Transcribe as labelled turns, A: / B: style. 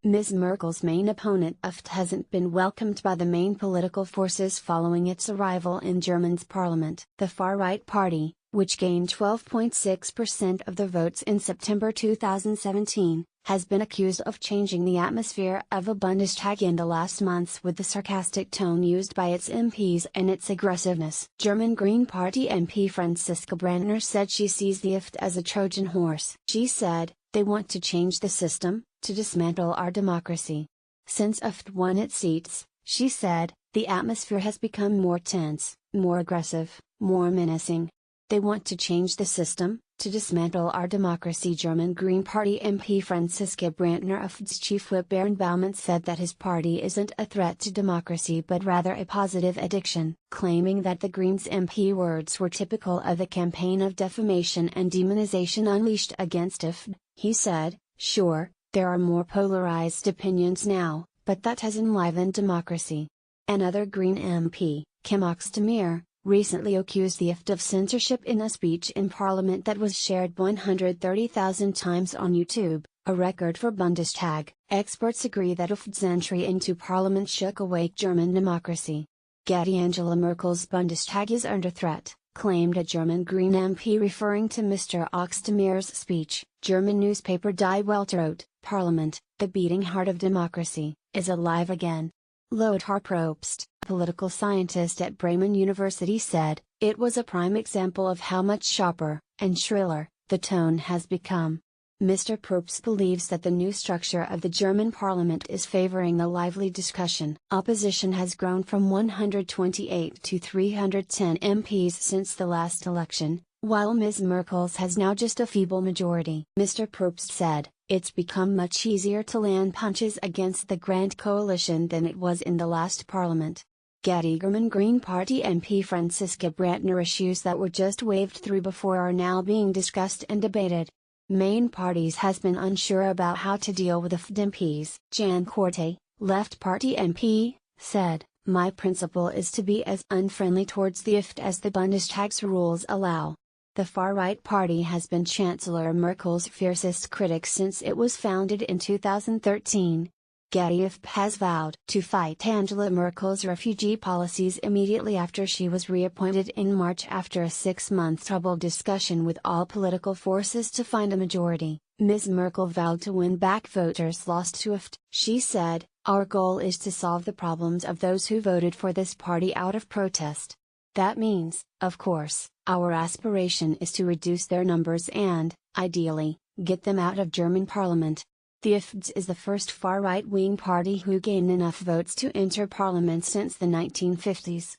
A: Ms. Merkel's main opponent AfD hasn't been welcomed by the main political forces following its arrival in Germany's parliament. The far-right party, which gained 12.6% of the votes in September 2017, has been accused of changing the atmosphere of a Bundestag in the last months with the sarcastic tone used by its MPs and its aggressiveness. German Green Party MP Franziska Brandner said she sees the AfD as a Trojan horse. She said, "They want to change the system, to dismantle our democracy." Since AfD won its seats, she said, the atmosphere has become more tense, more aggressive, more menacing. They want to change the system, to dismantle our democracy. German Green Party MP Franziska Brandner. AfD's chief whip Bernd Baumann said that his party isn't a threat to democracy but rather a positive addiction, claiming that the Greens MP words were typical of the campaign of defamation and demonization unleashed against AfD. He said, "Sure, there are more polarized opinions now, but that has enlivened democracy." Another Green MP, Kim Oxtemir, recently accused the AfD of censorship in a speech in Parliament that was shared 130,000 times on YouTube, a record for Bundestag. Experts agree that AfD's entry into Parliament shook awake German democracy. Angela Merkel's Bundestag is under threat, claimed a German Green MP referring to Mr. Oxtemir's speech. German newspaper Die Welt wrote, "Parliament, the beating heart of democracy, is alive again." Lothar Probst, political scientist at Bremen University, said, "It was a prime example of how much sharper, and shriller, the tone has become." Mr. Probst believes that the new structure of the German parliament is favoring the lively discussion. Opposition has grown from 128 to 310 MPs since the last election, while Ms. Merkel's has now just a feeble majority. Mr. Probst said, "It's become much easier to land punches against the Grand Coalition than it was in the last parliament." German Green Party MP Franziska Brandner. Issues that were just waved through before are now being discussed and debated. Main parties has been unsure about how to deal with the AfD MPs. Jan Korte, Left Party MP, said, "My principle is to be as unfriendly towards the AfD as the Bundestag's rules allow." The far-right party has been Chancellor Merkel's fiercest critic since it was founded in 2013. AfD has vowed to fight Angela Merkel's refugee policies immediately after she was reappointed in March. After a 6-month troubled discussion with all political forces to find a majority, Ms. Merkel vowed to win back voters lost to AfD. She said, "Our goal is to solve the problems of those who voted for this party out of protest. That means, of course, our aspiration is to reduce their numbers and, ideally, get them out of German parliament." The AfD is the first far right-wing party who gained enough votes to enter parliament since the 1950s.